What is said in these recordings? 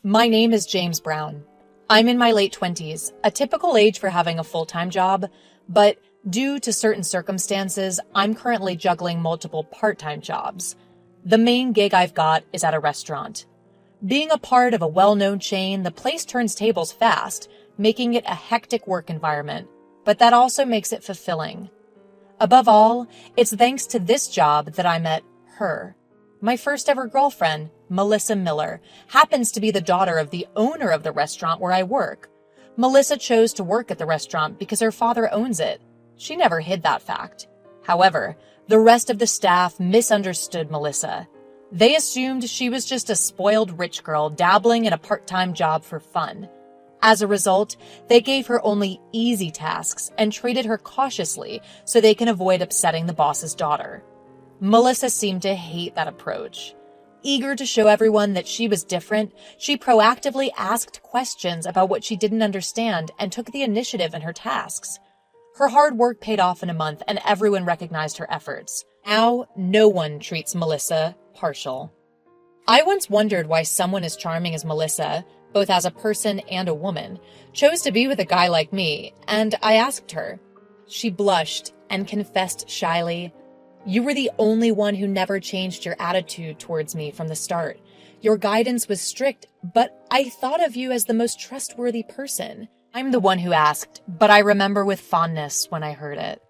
My name is James Brown. I'm in my late 20s, a typical age for having a full-time job, but due to certain circumstances, I'm currently juggling multiple part-time jobs. The main gig I've got is at a restaurant. Being a part of a well-known chain, the place turns tables fast, making it a hectic work environment, but that also makes it fulfilling. Above all, it's thanks to this job that I met her. My first ever girlfriend, Melissa Miller, happens to be the daughter of the owner of the restaurant where I work. Melissa chose to work at the restaurant because her father owns it. She never hid that fact. However, the rest of the staff misunderstood Melissa. They assumed she was just a spoiled rich girl dabbling in a part-time job for fun. As a result, they gave her only easy tasks and treated her cautiously so they can avoid upsetting the boss's daughter. Melissa seemed to hate that approach. Eager to show everyone that she was different, she proactively asked questions about what she didn't understand and took the initiative in her tasks. Her hard work paid off in a month and everyone recognized her efforts. Now, no one treats Melissa partial. I once wondered why someone as charming as Melissa, both as a person and a woman, chose to be with a guy like me, and I asked her. She blushed and confessed shyly, "You were the only one who never changed your attitude towards me from the start. Your guidance was strict, but I thought of you as the most trustworthy person." I'm the one who asked, but I remember with fondness when I heard it.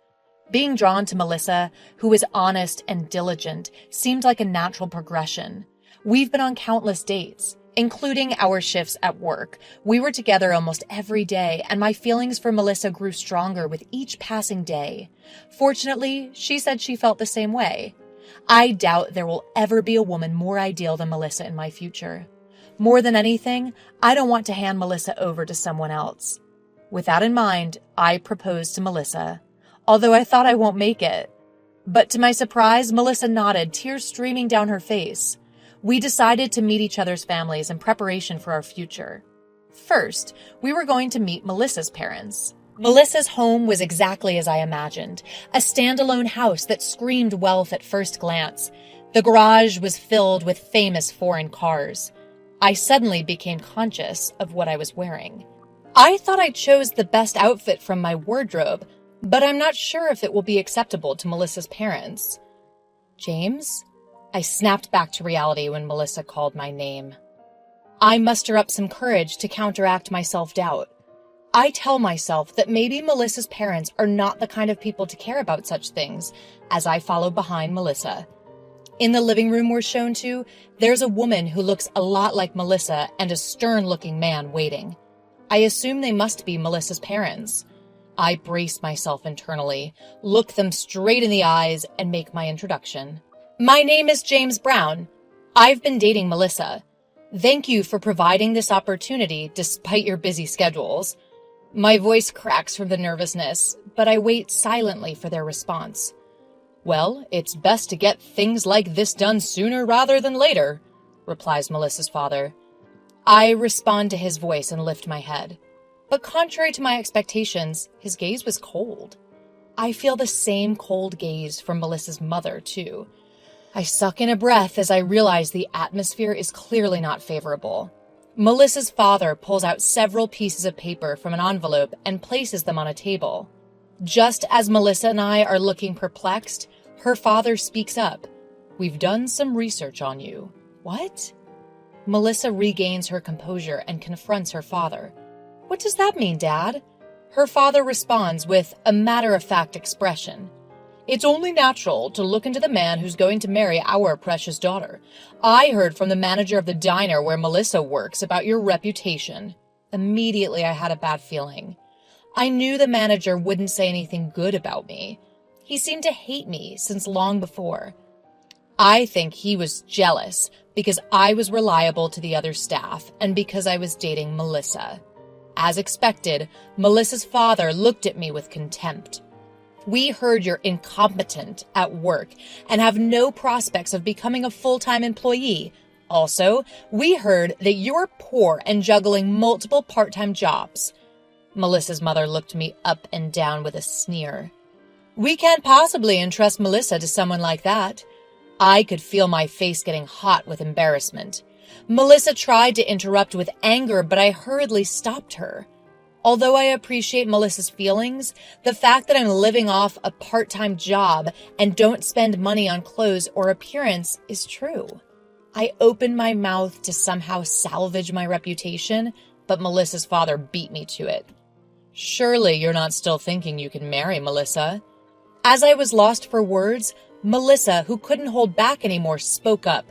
Being drawn to Melissa, who was honest and diligent, seemed like a natural progression. We've been on countless dates, including our shifts at work. We were together almost every day, and my feelings for Melissa grew stronger with each passing day. Fortunately, she said she felt the same way. I doubt there will ever be a woman more ideal than Melissa in my future. More than anything, I don't want to hand Melissa over to someone else. With that in mind, I proposed to Melissa, although I thought I won't make it. But to my surprise, Melissa nodded, tears streaming down her face. We decided to meet each other's families in preparation for our future. First, we were going to meet Melissa's parents. Melissa's home was exactly as I imagined, a standalone house that screamed wealth at first glance. The garage was filled with famous foreign cars. I suddenly became conscious of what I was wearing. I thought I chose the best outfit from my wardrobe, but I'm not sure if it will be acceptable to Melissa's parents. James? I snapped back to reality when Melissa called my name. I muster up some courage to counteract my self-doubt. I tell myself that maybe Melissa's parents are not the kind of people to care about such things, as I follow behind Melissa. In the living room we're shown to, there's a woman who looks a lot like Melissa and a stern-looking man waiting. I assume they must be Melissa's parents. I brace myself internally, look them straight in the eyes, and make my introduction. My name is James Brown. I've been dating Melissa. Thank you for providing this opportunity despite your busy schedules. My voice cracks from the nervousness, but I wait silently for their response. Well, it's best to get things like this done sooner rather than later, replies Melissa's father. I respond to his voice and lift my head. But contrary to my expectations, his gaze was cold. I feel the same cold gaze from Melissa's mother, too. I suck in a breath as I realize the atmosphere is clearly not favorable. Melissa's father pulls out several pieces of paper from an envelope and places them on a table. Just as Melissa and I are looking perplexed, her father speaks up. We've done some research on you. What? Melissa regains her composure and confronts her father. What does that mean, Dad? Her father responds with a matter-of-fact expression. It's only natural to look into the man who's going to marry our precious daughter. I heard from the manager of the diner where Melissa works about your reputation. Immediately, I had a bad feeling. I knew the manager wouldn't say anything good about me. He seemed to hate me since long before. I think he was jealous because I was reliable to the other staff and because I was dating Melissa. As expected, Melissa's father looked at me with contempt. We heard you're incompetent at work and have no prospects of becoming a full-time employee. Also, we heard that you're poor and juggling multiple part-time jobs. Melissa's mother looked me up and down with a sneer. We can't possibly entrust Melissa to someone like that. I could feel my face getting hot with embarrassment. Melissa tried to interrupt with anger, but I hurriedly stopped her. Although I appreciate Melissa's feelings, the fact that I'm living off a part-time job and don't spend money on clothes or appearance is true. I opened my mouth to somehow salvage my reputation, but Melissa's father beat me to it. Surely you're not still thinking you can marry Melissa? As I was lost for words, Melissa, who couldn't hold back anymore, spoke up.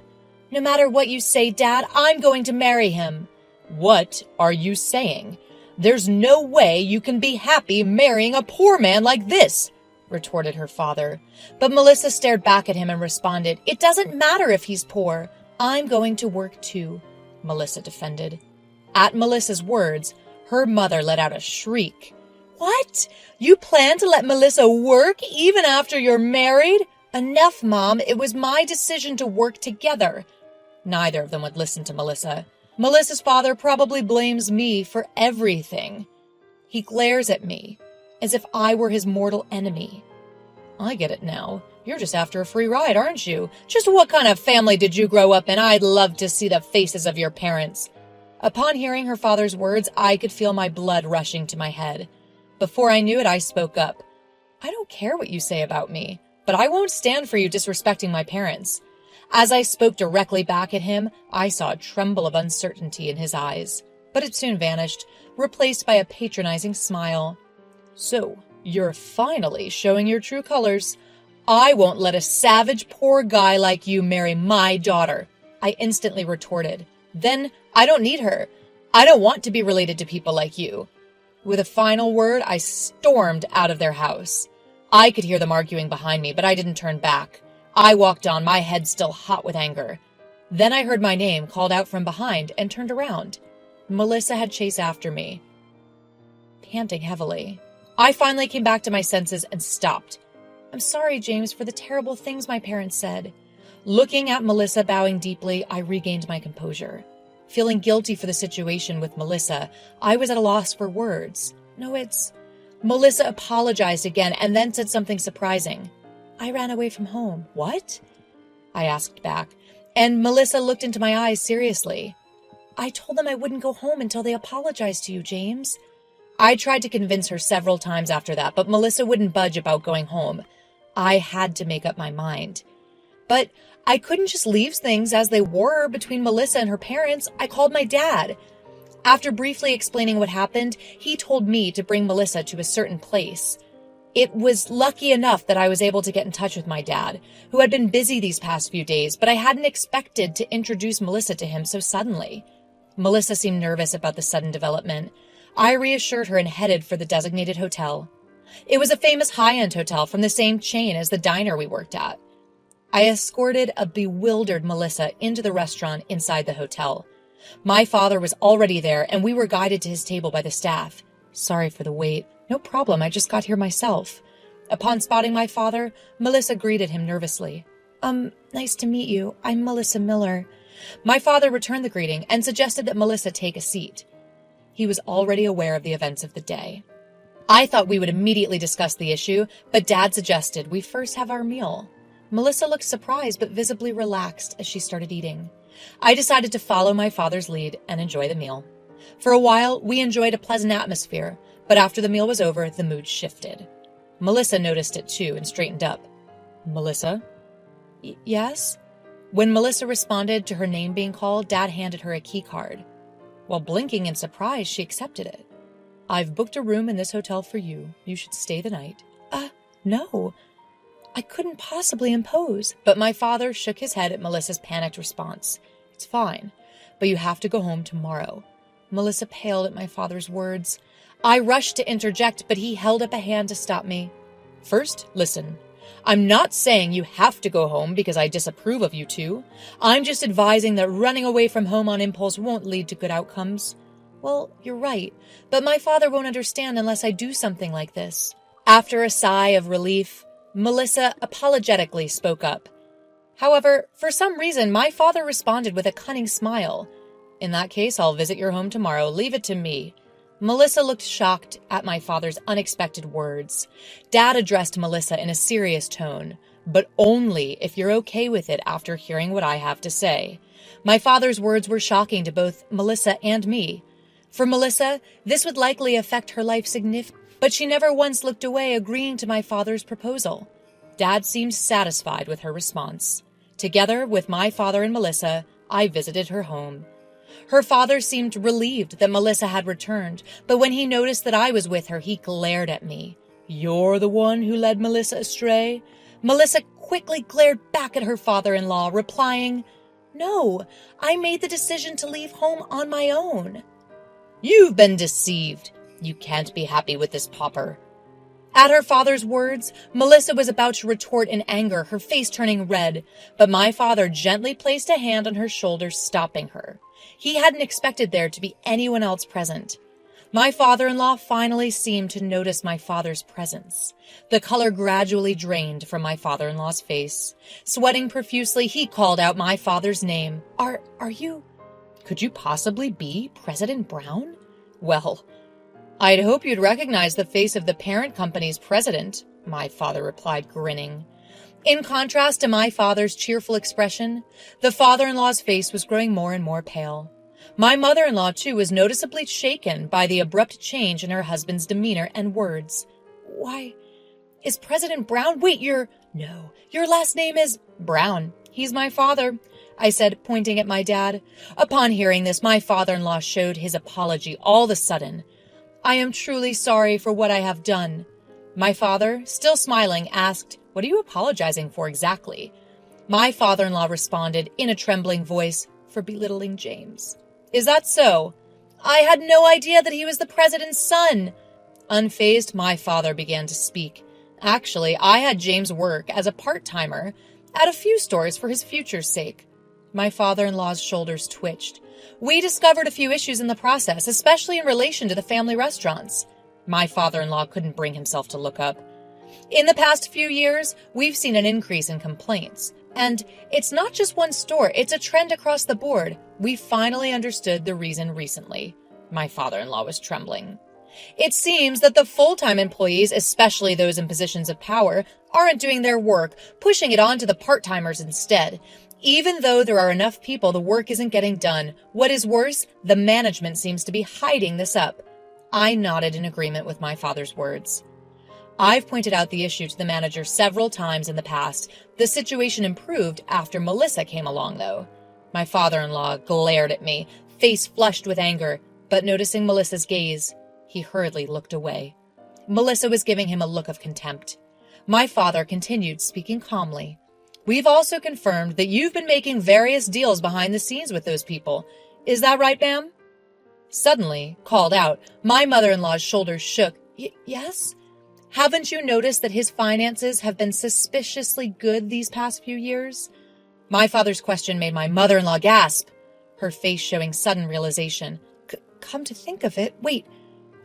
No matter what you say, Dad, I'm going to marry him. What are you saying? There's no way you can be happy marrying a poor man like this, retorted her father. But Melissa stared back at him and responded, It doesn't matter if he's poor. I'm going to work too, Melissa defended. At Melissa's words, her mother let out a shriek. What? You plan to let Melissa work even after you're married? Enough, Mom. It was my decision to work together. Neither of them would listen to Melissa. Melissa's father probably blames me for everything. He glares at me as if I were his mortal enemy. I get it now. You're just after a free ride, aren't you? Just what kind of family did you grow up in? I'd love to see the faces of your parents. Upon hearing her father's words, I could feel my blood rushing to my head. Before I knew it, I spoke up. I don't care what you say about me, but I won't stand for you disrespecting my parents. As I spoke directly back at him, I saw a tremble of uncertainty in his eyes, but it soon vanished, replaced by a patronizing smile. So, you're finally showing your true colors. I won't let a savage poor guy like you marry my daughter, I instantly retorted. Then I don't need her. I don't want to be related to people like you. With a final word, I stormed out of their house. I could hear them arguing behind me, but I didn't turn back. I walked on, my head still hot with anger. Then I heard my name called out from behind and turned around. Melissa had chased after me, panting heavily. I finally came back to my senses and stopped. I'm sorry, James, for the terrible things my parents said. Looking at Melissa bowing deeply, I regained my composure. Feeling guilty for the situation with Melissa, I was at a loss for words. Melissa apologized again and then said something surprising. I ran away from home. What? I asked back, and Melissa looked into my eyes seriously. I told them I wouldn't go home until they apologized to you, James. I tried to convince her several times after that, but Melissa wouldn't budge about going home. I had to make up my mind. But I couldn't just leave things as they were between Melissa and her parents. I called my dad. After briefly explaining what happened, he told me to bring Melissa to a certain place. It was lucky enough that I was able to get in touch with my dad, who had been busy these past few days, but I hadn't expected to introduce Melissa to him so suddenly. Melissa seemed nervous about the sudden development. I reassured her and headed for the designated hotel. It was a famous high-end hotel from the same chain as the diner we worked at. I escorted a bewildered Melissa into the restaurant inside the hotel. My father was already there, and we were guided to his table by the staff. Sorry for the wait. No problem, I just got here myself. Upon spotting my father, Melissa greeted him nervously. Nice to meet you. I'm Melissa Miller. My father returned the greeting and suggested that Melissa take a seat. He was already aware of the events of the day. I thought we would immediately discuss the issue, but Dad suggested we first have our meal. Melissa looked surprised but visibly relaxed as she started eating. I decided to follow my father's lead and enjoy the meal. For a while, we enjoyed a pleasant atmosphere, but after the meal was over, the mood shifted. Melissa noticed it too and straightened up. Melissa? Yes? When Melissa responded to her name being called, Dad handed her a key card. While blinking in surprise, she accepted it. I've booked a room in this hotel for you. You should stay the night. No. I couldn't possibly impose. But my father shook his head at Melissa's panicked response. It's fine, but you have to go home tomorrow. Melissa paled at my father's words. I rushed to interject, but he held up a hand to stop me. First, listen. I'm not saying you have to go home because I disapprove of you two. I'm just advising that running away from home on impulse won't lead to good outcomes. Well, you're right, but my father won't understand unless I do something like this. After a sigh of relief, Melissa apologetically spoke up. However, for some reason, my father responded with a cunning smile. In that case, I'll visit your home tomorrow. Leave it to me. Melissa looked shocked at my father's unexpected words. Dad addressed Melissa in a serious tone. but only if you're okay with it after hearing what I have to say. My father's words were shocking to both Melissa and me. For Melissa, this would likely affect her life significantly, but she never once looked away, agreeing to my father's proposal. Dad seemed satisfied with her response. Together with my father and Melissa, I visited her home. Her father seemed relieved that Melissa had returned, but when he noticed that I was with her, he glared at me. "You're the one who led Melissa astray?" Melissa quickly glared back at her father-in-law, replying, "No, I made the decision to leave home on my own." "You've been deceived. You can't be happy with this pauper." At her father's words, Melissa was about to retort in anger, her face turning red, but my father gently placed a hand on her shoulder, stopping her. He hadn't expected there to be anyone else present. My father-in-law finally seemed to notice my father's presence. The color gradually drained from my father-in-law's face. Sweating profusely, he called out my father's name. Are you... Could you possibly be President Brown?" "Well, I'd hope you'd recognize the face of the parent company's president," my father replied, grinning. In contrast to my father's cheerful expression, the father-in-law's face was growing more and more pale. My mother-in-law, too, was noticeably shaken by the abrupt change in her husband's demeanor and words. "Why, is President Brown— Wait, your last name is—" "Brown. He's my father," I said, pointing at my dad. Upon hearing this, my father-in-law showed his apology all of a sudden. "I am truly sorry for what I have done." My father, still smiling, asked, "What are you apologizing for exactly?" My father-in-law responded in a trembling voice, "For belittling James." "Is that so? I had no idea that he was the president's son." Unfazed, my father began to speak. "Actually, I had James work as a part-timer at a few stores for his future's sake." My father-in-law's shoulders twitched. "We discovered a few issues in the process, especially in relation to the family restaurants." My father-in-law couldn't bring himself to look up. "In the past few years, we've seen an increase in complaints. And it's not just one store, it's a trend across the board. We finally understood the reason recently." My father-in-law was trembling. "It seems that the full-time employees, especially those in positions of power, aren't doing their work, pushing it on to the part-timers instead. Even though there are enough people, the work isn't getting done. What is worse, the management seems to be hiding this up." I nodded in agreement with my father's words. "I've pointed out the issue to the manager several times in the past. The situation improved after Melissa came along, though." My father-in-law glared at me, face flushed with anger, but noticing Melissa's gaze, he hurriedly looked away. Melissa was giving him a look of contempt. My father continued, speaking calmly. "We've also confirmed that you've been making various deals behind the scenes with those people. Is that right, ma'am?" Suddenly, called out, my mother-in-law's shoulders shook. Yes? Haven't you noticed that his finances have been suspiciously good these past few years?" My father's question made my mother-in-law gasp, her face showing sudden realization. Come to think of it, wait,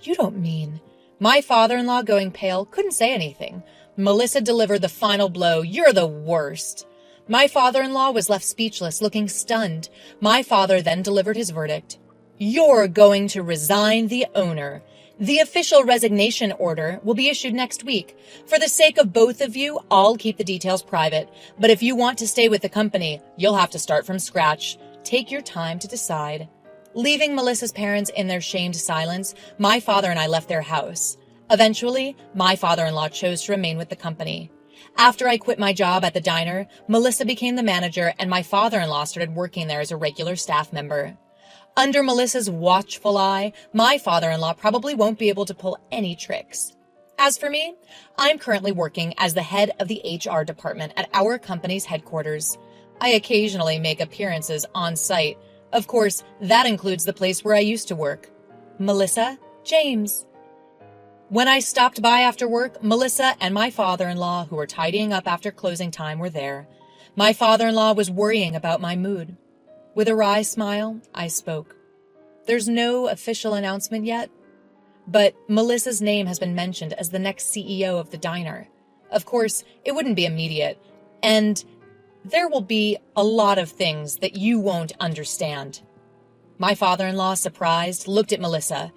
you don't mean... My father-in-law, going pale, couldn't say anything. Melissa delivered the final blow. "You're the worst." My father-in-law was left speechless, looking stunned. My father then delivered his verdict. "You're going to resign the owner. The official resignation order will be issued next week. For the sake of both of you, I'll keep the details private. But if you want to stay with the company, you'll have to start from scratch. Take your time to decide." Leaving Melissa's parents in their shamed silence, my father and I left their house. Eventually, my father-in-law chose to remain with the company. After I quit my job at the diner, Melissa became the manager and my father-in-law started working there as a regular staff member. Under Melissa's watchful eye, my father-in-law probably won't be able to pull any tricks. As for me, I'm currently working as the head of the HR department at our company's headquarters. I occasionally make appearances on site. Of course, that includes the place where I used to work. Melissa, James. When I stopped by after work, Melissa and my father-in-law, who were tidying up after closing time, were there. My father-in-law was worrying about my mood. With a wry smile, I spoke. "There's no official announcement yet, but Melissa's name has been mentioned as the next CEO of the diner. Of course, it wouldn't be immediate, and there will be a lot of things that you won't understand." My father-in-law, surprised, looked at Melissa.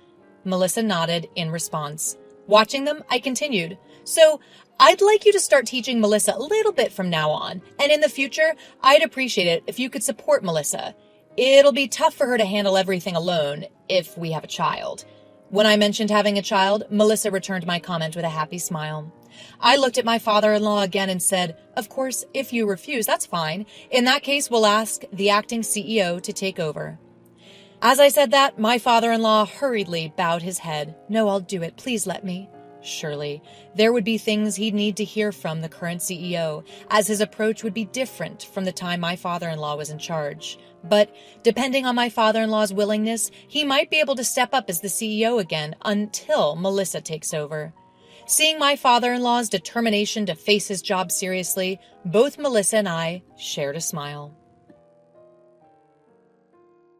Melissa nodded in response. Watching them, I continued, "So, I'd like you to start teaching Melissa a little bit from now on, and in the future, I'd appreciate it if you could support Melissa. It'll be tough for her to handle everything alone if we have a child." When I mentioned having a child, Melissa returned my comment with a happy smile. I looked at my father-in-law again and said, "Of course, if you refuse, that's fine. In that case, we'll ask the acting CEO to take over." As I said that, my father-in-law hurriedly bowed his head. "No, I'll do it. Please let me." Surely, there would be things he'd need to hear from the current CEO, as his approach would be different from the time my father-in-law was in charge. But depending on my father-in-law's willingness, he might be able to step up as the CEO again until Melissa takes over. Seeing my father-in-law's determination to face his job seriously, both Melissa and I shared a smile.